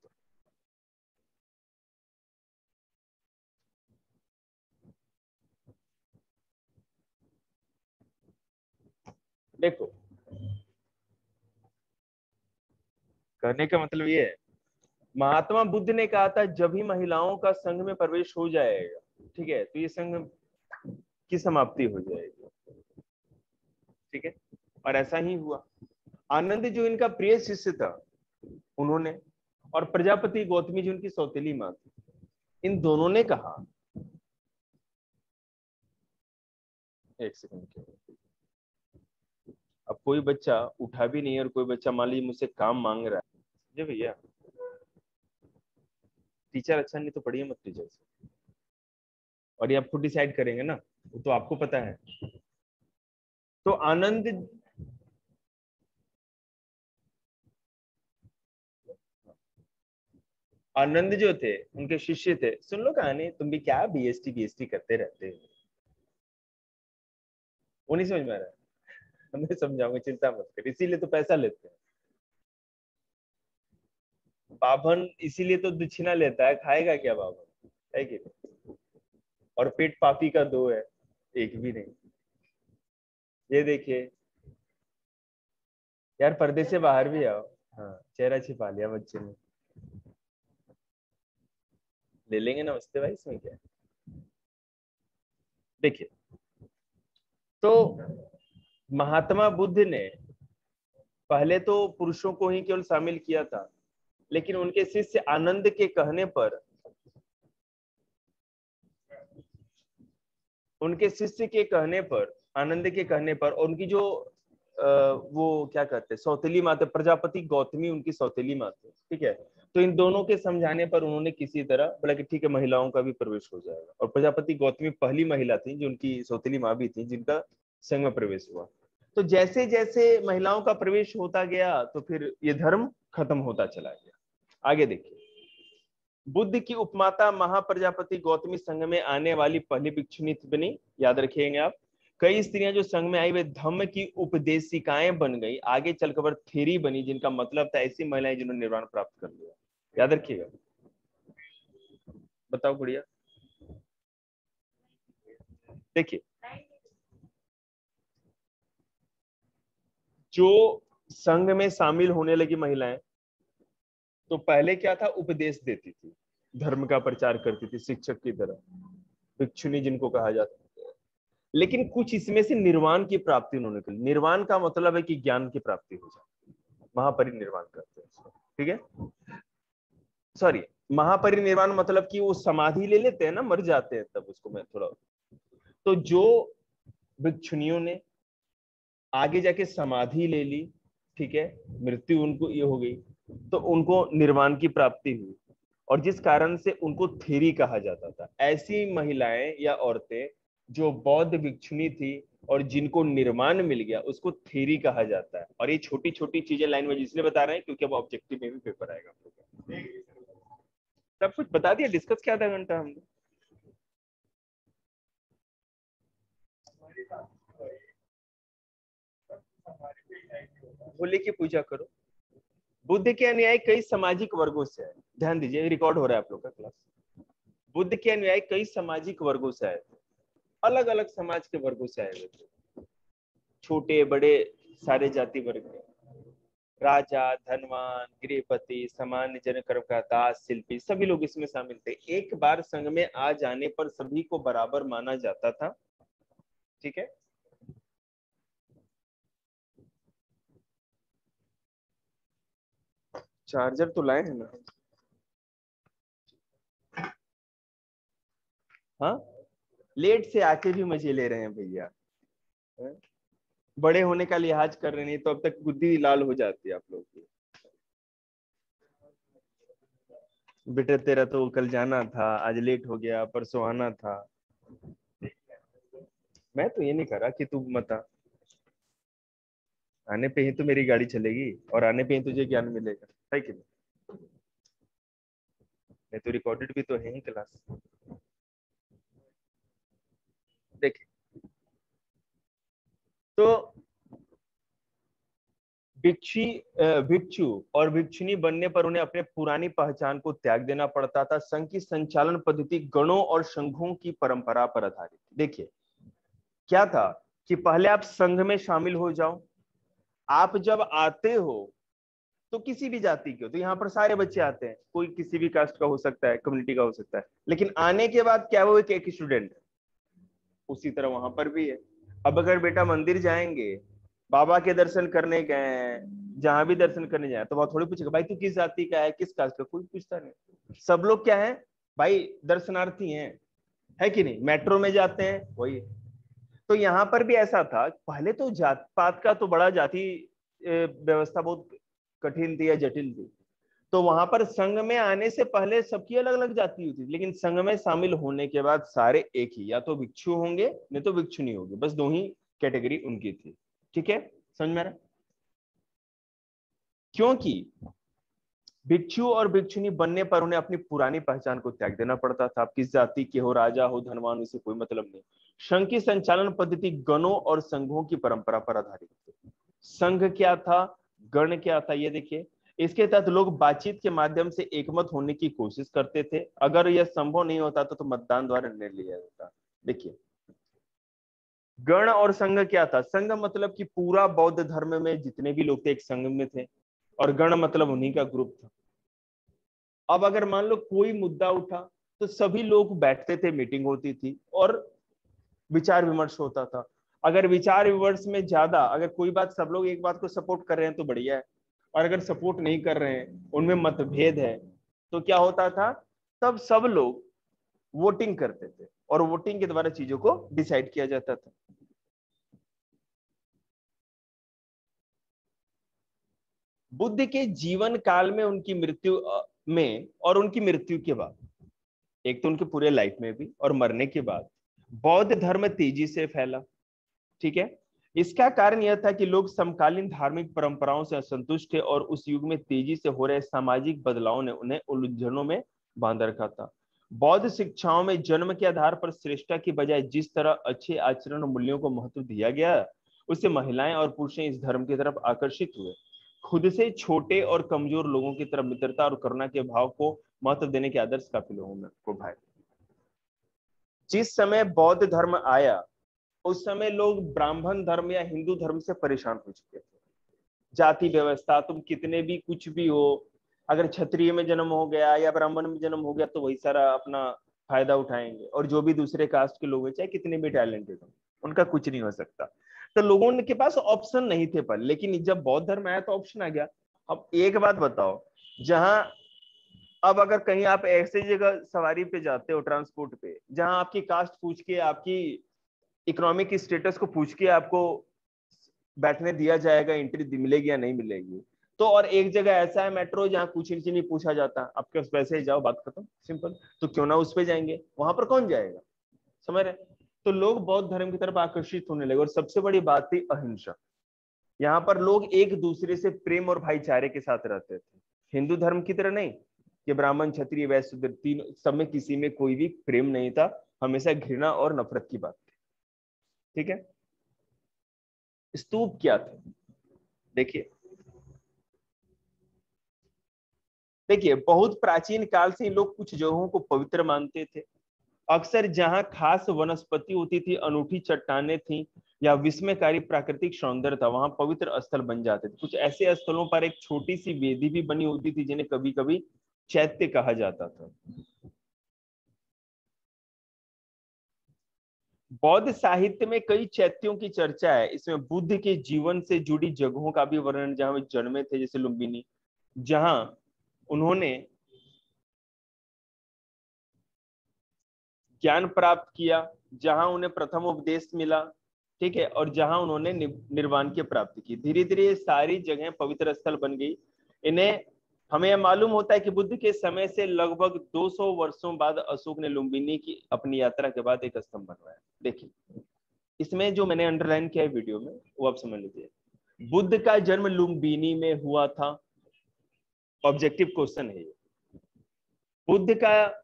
देखो, कहने का मतलब ये है, महात्मा बुद्ध ने कहा था जब भी महिलाओं का संघ में प्रवेश हो जाएगा, ठीक है, तो ये संघ की समाप्ति हो जाएगी, ठीक है। और ऐसा ही हुआ। आनंद जो इनका प्रिय शिष्य था उन्होंने, और प्रजापति गौतमी जो उनकी सौतेली माँ थी, इन दोनों ने कहा, एक सेकंड के, अब कोई बच्चा उठा भी नहीं है और कोई बच्चा मान लीजिए मुझसे काम मांग रहा है, जी भैया, टीचर अच्छा नहीं तो पढ़िए मत टीचर से, और ये आप खुद डिसाइड करेंगे ना, वो तो आपको पता है। तो आनंद, आनंद जो थे उनके शिष्य थे, सुन लो कहानी, तुम भी क्या बीएसटी बीएसटी करते रहते हो, वो नहीं समझ में आ रहा है, मैं समझाऊंगा, चिंता मत कर, इसीलिए तो पैसा लेते हैं। बाभन इसीलिए तो दक्षिणा लेता है, खाएगा क्या बाभन, है कि नहीं। और पेट पापी का दो है, एक भी नहीं। ये देखिए यार, पर्दे से बाहर भी आओ। हाँ, चेहरा छिपा लिया बच्चे ने, ले लेंगे नमस्ते भाई, इसमें क्या है। देखिए, तो महात्मा बुद्ध ने पहले तो पुरुषों को ही केवल शामिल किया था, लेकिन उनके शिष्य आनंद के कहने पर उनके शिष्य के कहने पर, आनंद के कहने पर, और उनकी जो वो क्या कहते हैं, सौतेली माता, प्रजापति गौतमी उनकी सौतेली माता, ठीक है। तो इन दोनों के समझाने पर उन्होंने किसी तरह बोला कि ठीक है, महिलाओं का भी प्रवेश हो जाएगा। और प्रजापति गौतमी पहली महिला थी जो उनकी सौतेली माँ भी थी जिनका संघ में प्रवेश हुआ। तो जैसे जैसे महिलाओं का प्रवेश होता गया तो फिर ये धर्म खत्म होता चला गया। आगे देखिए, बुद्ध की उपमाता महाप्रजापति गौतमी संघ में आने वाली पहली भिक्षुणी बनी, याद रखिएगा आप। कई स्त्रियां जो संघ में आई वे धम्म की उपदेशिकाएं बन गई, आगे चलकर थेरी बनी, जिनका मतलब था ऐसी महिलाएं जिन्होंने निर्वाण प्राप्त कर लिया। याद रखिएगा। बताओ गुड़िया। देखिए, जो संघ में शामिल होने लगी महिलाएं, तो पहले क्या था, उपदेश देती थी, धर्म का प्रचार करती थी, शिक्षक की तरह, भिक्षुणी जिनको कहा जाता है। लेकिन कुछ इसमें से निर्वाण की प्राप्ति उन्होंने की। निर्वाण का मतलब है कि ज्ञान की प्राप्ति हो जाती है, महापरिनिर्वाण करते हैं, ठीक है। सॉरी, महापरिनिर्वाण मतलब कि वो समाधि ले लेते हैं ना, मर जाते हैं तब, उसको मैं थोड़ा। तो जो भिक्षुणियों ने आगे जाके समाधि ले ली, ठीक है, मृत्यु उनको ये हो गई, तो उनको निर्वाण की प्राप्ति हुई, और जिस कारण से उनको थेरी कहा जाता था। ऐसी महिलाएं या औरतें जो बौद्ध भिक्षुणी थी और जिनको निर्वाण मिल गया, उसको थेरी कहा जाता है। और ये छोटी छोटी चीजें लाइन में इसलिए बता रहे हैं क्योंकि अब ऑब्जेक्टिव में भी पेपर आएगा। सब कुछ बता दिया, डिस्कस किया आधा घंटा हमने। भोले की पूजा करो। बुद्ध के अनुयायी कई सामाजिक वर्गों से आए, ध्यान दीजिए, रिकॉर्ड हो रहा है आप लोग का क्लास। बुद्ध के अनुयायी कई सामाजिक वर्गों से आए थे, अलग अलग समाज के वर्गों से आए हुए थे, छोटे बड़े सारे जाति वर्ग के, राजा, धनवान, गृहपति, सामान्य जन, कर्मकार, दास, शिल्पी, सभी लोग इसमें शामिल थे। एक बार संघ में आ जाने पर सभी को बराबर माना जाता था, ठीक है। चार्जर तो लाए हैं ना? हाँ, लेट से आके भी मजे ले रहे हैं भैया, बड़े होने का लिहाज कर रहे नहीं तो अब तक बुद्धि लाल हो जाती है आप लोग की। बेटा तेरा तो कल जाना था, आज लेट हो गया, परसों आना था। मैं तो ये नहीं कर रहा कि तू मत आ, आने पे ही तो मेरी गाड़ी चलेगी और आने पे ही तुझे ज्ञान मिलेगा, है कि नहीं? नहीं तो रिकॉर्डेड भी तो है ही क्लास। देखिए, तो भिक्षु और भिक्षुणी बनने पर उन्हें अपने पुरानी पहचान को त्याग देना पड़ता था। संघ की संचालन पद्धति गणों और संघों की परंपरा पर आधारित। देखिए, क्या था कि पहले आप संघ में शामिल हो जाओ, आप जब आते हो तो किसी भी जाति के हो, तो यहाँ पर सारे बच्चे आते हैं, कोई किसी भी कास्ट का हो सकता है, कम्युनिटी का हो सकता है, लेकिन आने के बाद क्या वो एक स्टूडेंट है, उसी तरह वहां पर भी है। अब अगर बेटा मंदिर जाएंगे, बाबा के दर्शन करने गए हैं, जहां भी दर्शन करने जाए, तो वहां थोड़ी पूछेगा भाई तू किस जाति का है, किस कास्ट का, कोई पूछता नहीं। सब लोग क्या है भाई, दर्शनार्थी हैं, है कि नहीं। मेट्रो में जाते हैं वही। तो यहाँ पर भी ऐसा था, पहले तो जात पात का तो बड़ा जाति व्यवस्था बहुत कठिन थी या जटिल थी। तो वहां पर संघ में आने से पहले सबकी अलग अलग जाति होती थी, लेकिन संघ में शामिल होने के बाद सारे एक ही, या तो भिक्षु होंगे नहीं तो भिक्षुनी होगी, बस दो ही कैटेगरी उनकी थी, ठीक है। समझ में आ रहा? क्योंकि भिक्षु और भिक्षुनी बनने पर उन्हें अपनी पुरानी पहचान को त्याग देना पड़ता था। आप किस जाति के हो, राजा हो, धनवान, उसे कोई मतलब नहीं। संघ की संचालन पद्धति गणों और संघों की परंपरा पर आधारित थी। संघ क्या था, गण क्या था, ये देखिए। इसके तहत लोग बातचीत के माध्यम से एकमत होने की कोशिश करते थे। अगर यह संभव नहीं होता तो मतदान द्वारा निर्णय लिया जाता। देखिए, गण और संघ क्या था। संघ मतलब कि पूरा बौद्ध धर्म में जितने भी लोग थे एक संघ में थे, और गण मतलब उन्हीं का ग्रुप था। अब अगर मान लो कोई मुद्दा उठा तो सभी लोग बैठते थे, मीटिंग होती थी और विचार विमर्श होता था। अगर विचार विमर्श में ज्यादा, अगर कोई बात सब लोग एक बात को सपोर्ट कर रहे हैं तो बढ़िया है, और अगर सपोर्ट नहीं कर रहे हैं, उनमें मतभेद है, तो क्या होता था, तब सब लोग वोटिंग करते थे। और वोटिंग के द्वारा चीजों को डिसाइड किया जाता था। बुद्ध के जीवन काल में, उनकी मृत्यु में और उनकी मृत्यु के बाद, एक तो उनके पूरे लाइफ में भी और मरने के बाद, बौद्ध धर्म तेजी से फैला। ठीक है, इसका कारण यह था कि लोग समकालीन धार्मिक परंपराओं से असंतुष्ट थे और उस युग में तेजी से हो रहे सामाजिक बदलाव ने उन्हें उलझनों में बांध रखा था। बौद्ध शिक्षाओं में जन्म के आधार पर श्रेष्ठता की बजाय जिस तरह अच्छे आचरण और मूल्यों को महत्व दिया गया, उससे महिलाएं और पुरुष इस धर्म की तरफ आकर्षित हुए। खुद से छोटे और कमजोर लोगों की तरफ मित्रता और करुणा के भाव को महत्व देने के आदर्श काफी लोगों में को भाई। जिस समय बौद्ध धर्म आया उस समय लोग ब्राह्मण धर्म या हिंदू धर्म से परेशान हो चुके थे। जाति व्यवस्था, तुम कितने भी कुछ भी हो, अगर क्षत्रिय में जन्म हो गया या ब्राह्मण में जन्म हो गया तो वही सारा अपना फायदा उठाएंगे, और जो भी दूसरे कास्ट के लोग हैं चाहे कितने भी टैलेंटेड हो, उनका कुछ नहीं हो सकता। तो लोगों के पास ऑप्शन नहीं थे पर, लेकिन जब बौद्ध धर्म आया तो ऑप्शन आ गया। अब एक बात बताओ, जहां अब अगर कहीं आप ऐसी जगह सवारी पे जाते हो, ट्रांसपोर्ट पे, जहां आपकी कास्ट पूछ के, आपकी इकोनॉमिक स्टेटस को पूछ के आपको बैठने दिया जाएगा, एंट्री मिलेगी या नहीं मिलेगी, तो और एक जगह ऐसा है मेट्रो जहाँ कुछ इंच नहीं पूछा जाता, आपके पास पैसे जाओ बात खत्म, सिंपल, तो क्यों ना उस पे जाएंगे, वहां पर कौन जाएगा, समझ रहे। तो लोग बौद्ध धर्म की तरफ आकर्षित होने लगे, और सबसे बड़ी बात थी अहिंसा। यहाँ पर लोग एक दूसरे से प्रेम और भाईचारे के साथ रहते थे, हिंदू धर्म की तरह नहीं कि ब्राह्मण क्षत्रिय वैश्य शूद्र तीन सब में किसी में कोई भी प्रेम नहीं था, हमेशा घृणा और नफरत की बात थी। ठीक है, स्तूप क्या थे, देखिए देखिए बहुत प्राचीन काल से लोग कुछ जगहों को पवित्र मानते थे। अक्सर जहां खास वनस्पति होती थी, अनूठी चट्टानें थी या विस्मयकारी प्राकृतिक सौंदर्य था, वहां पवित्र स्थल बन जाते थे। कुछ ऐसे स्थलों पर एक छोटी सी वेदी भी बनी होती थी जिन्हें कभी कभी चैत्य कहा जाता था। बौद्ध साहित्य में कई चैत्यों की चर्चा है, इसमें बुद्ध के जीवन से जुड़ी जगहों का भी वर्णन, जहां वे जन्मे थे, जैसे लुम्बिनी, जहां उन्होंने ज्ञान प्राप्त किया, जहां उन्हें प्रथम उपदेश मिला, ठीक है, और जहां उन्होंने निर्वाण की प्राप्ति की। धीरे धीरे ये सारी जगहें पवित्र स्थल बन गई। इन्हें हमें यह मालूम होता है कि बुद्ध के समय से लगभग 200 वर्षों बाद अशोक ने लुम्बिनी की अपनी यात्रा के बाद एक स्तंभ बनवाया। देखिए इसमें जो मैंने अंडरलाइन किया है वीडियो में वो आप समझ लीजिए। बुद्ध का जन्म लुम्बिनी में हुआ था, ऑब्जेक्टिव क्वेश्चन है ये। बुद्ध का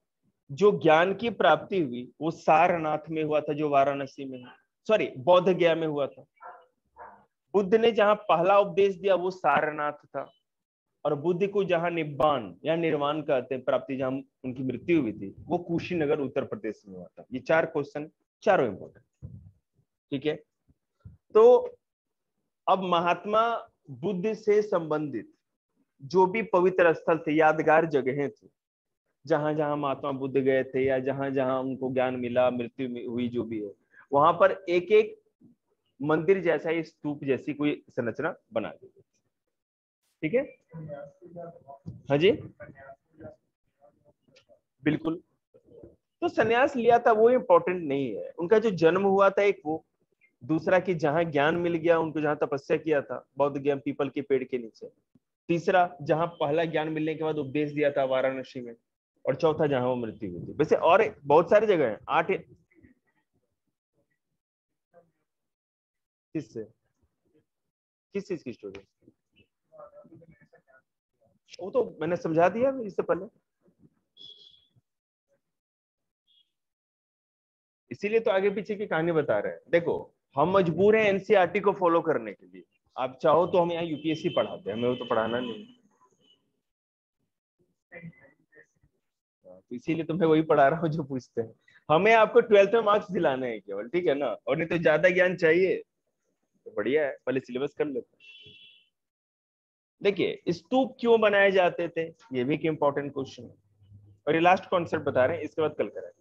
जो ज्ञान की प्राप्ति हुई वो सारनाथ में हुआ था, जो वाराणसी में, सॉरी बौद्ध गया में हुआ था। बुद्ध ने जहां पहला उपदेश दिया वो सारनाथ था, और बुद्ध को जहां निब्बान या निर्वाण कहते हैं प्राप्ति, जहां उनकी मृत्यु हुई थी, वो कुशीनगर उत्तर प्रदेश में हुआ था। ये 4 क्वेश्चन, चारों इंपॉर्टेंट। ठीक है, तो अब महात्मा बुद्ध से संबंधित जो भी पवित्र स्थल थे, यादगार जगहें थी, जहां जहां महात्मा बुद्ध गए थे या जहां जहां उनको ज्ञान मिला, मृत्यु हुई, जो भी है, वहां पर एक एक मंदिर जैसा ही, स्तूप जैसी कोई संरचना बना दी गई। ठीक है, हाँ जी, बिल्कुल। तो सन्यास लिया था वो इंपॉर्टेंट नहीं है, उनका जो जन्म हुआ था एक वो, दूसरा कि जहां ज्ञान मिल गया उनको, जहां तपस्या किया था बौद्ध ज्ञान पीपल के पेड़ के नीचे, तीसरा जहां पहला ज्ञान मिलने के बाद उपदेश दिया था वाराणसी में, और चौथा जहां वो मृत्यु हुई थी। वैसे और बहुत सारी जगह है, 8। किससे, किस चीज की स्टोरी, वो तो मैंने समझा दिया इससे पहले, इसीलिए तो आगे पीछे की कहानी बता रहे हैं। देखो हम मजबूर हैं एनसीईआरटी को फॉलो करने के लिए, आप चाहो तो हम यहाँ यूपीएससी पढ़ाते हैं, हमें वो तो पढ़ाना नहीं, तो इसीलिए तो मैं वही पढ़ा रहा हूँ जो पूछते हैं। हमें आपको 12th में मार्क्स दिलाने हैं केवल, ठीक है ना, और नहीं तो ज्यादा ज्ञान चाहिए तो बढ़िया है, पहले सिलेबस कर लेते हैं। देखिए स्तूप क्यों बनाए जाते थे, ये भी एक इंपॉर्टेंट क्वेश्चन है, और ये लास्ट कॉन्सेप्ट बता रहे हैं, इसके बाद कल करेंगे।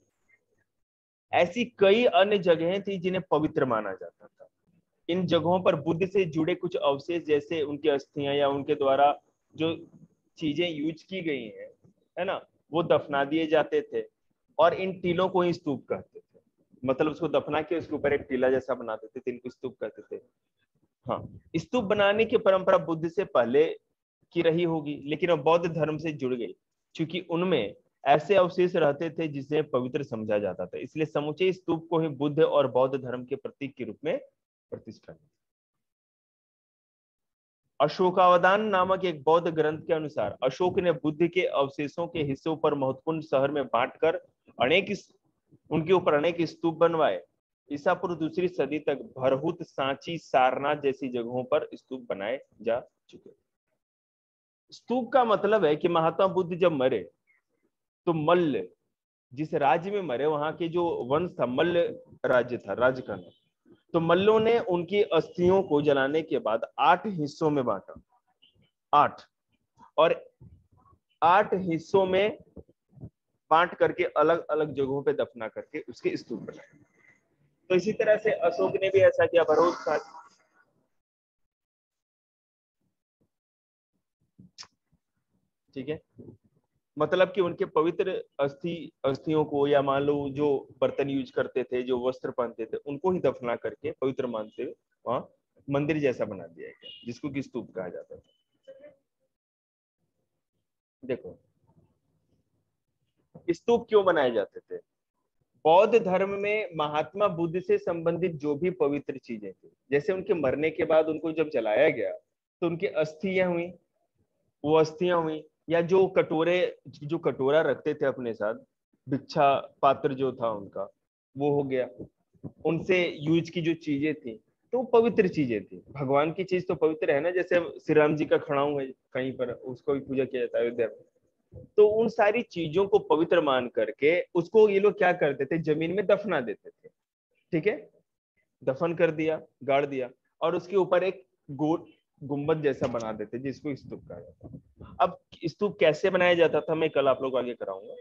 ऐसी कई अन्य जगहें थी जिन्हें पवित्र माना जाता था। इन जगहों पर बुद्ध से जुड़े कुछ अवशेष, जैसे उनकी अस्थियां या उनके द्वारा जो चीजें यूज की गई हैं, है ना, वो दफना दिए जाते थे, और इन टीलों को ही स्तूप कहते थे। मतलब उसको दफना के उसके ऊपर एक टीला जैसा बना देते थे, इनको स्तूप कहते थे। हाँ, स्तूप बनाने की परंपरा बुद्ध से पहले की रही होगी, लेकिन अब बौद्ध धर्म से जुड़ गई, क्योंकि उनमें ऐसे अवशेष रहते थे जिसे पवित्र समझा जाता था। इसलिए समूचे स्तूप को ही बुद्ध और बौद्ध धर्म के प्रतीक के रूप में प्रतिष्ठा। अशोकावदान नामक एक बौद्ध ग्रंथ के अनुसार अशोक ने बुद्ध के अवशेषों के हिस्सों पर महत्वपूर्ण शहर में बांटकर उनके ऊपर अनेक स्तूप बनवाए। ईसा पूर्व 2री सदी तक भरहुत, सांची, सारनाथ जैसी जगहों पर स्तूप बनाए जा चुके। स्तूप का मतलब है कि महात्मा बुद्ध जब मरे तो मल्ल, जिस राज्य में मरे वहां के जो वंश था, मल्ल राज्य था, राज्य का नाम, तो मल्लों ने उनकी अस्थियों को जलाने के बाद 8 हिस्सों में बांटा, 8, और 8 हिस्सों में बांट करके अलग अलग जगहों पे दफना करके उसके स्तूप बनाए। तो इसी तरह से अशोक ने भी ऐसा किया, भरोस था। ठीक है, मतलब कि उनके पवित्र अस्थियों को, या मान लो जो बर्तन यूज करते थे, जो वस्त्र पहनते थे, उनको ही दफना करके पवित्र मानते हुए वहां मंदिर जैसा बना दिया गया, जिसको कि स्तूप कहा जाता था। देखो, स्तूप क्यों बनाए जाते थे? बौद्ध धर्म में महात्मा बुद्ध से संबंधित जो भी पवित्र चीजें थी, जैसे उनके मरने के बाद उनको जब जलाया गया तो उनकी अस्थियां हुई, वो अस्थियां हुई, या जो कटोरा रखते थे अपने साथ, भिक्षा पात्र जो था उनका, वो हो गया। उनसे यूज की जो चीजें थी तो पवित्र चीजें थी। भगवान की चीज तो पवित्र है ना, जैसे श्री राम जी का खड़ाऊ है कहीं पर, उसको भी पूजा किया जाता है अयोध्या में। तो उन सारी चीजों को पवित्र मान करके उसको ये लोग क्या करते थे, जमीन में दफना देते थे। ठीक है, दफन कर दिया, गाड़ दिया, और उसके ऊपर एक गोल गुंबद जैसा बना देते, जिसको स्तूप कहा जाता है। अब स्तूप कैसे बनाया जाता था मैं कल आप लोग आगे कराऊंगा।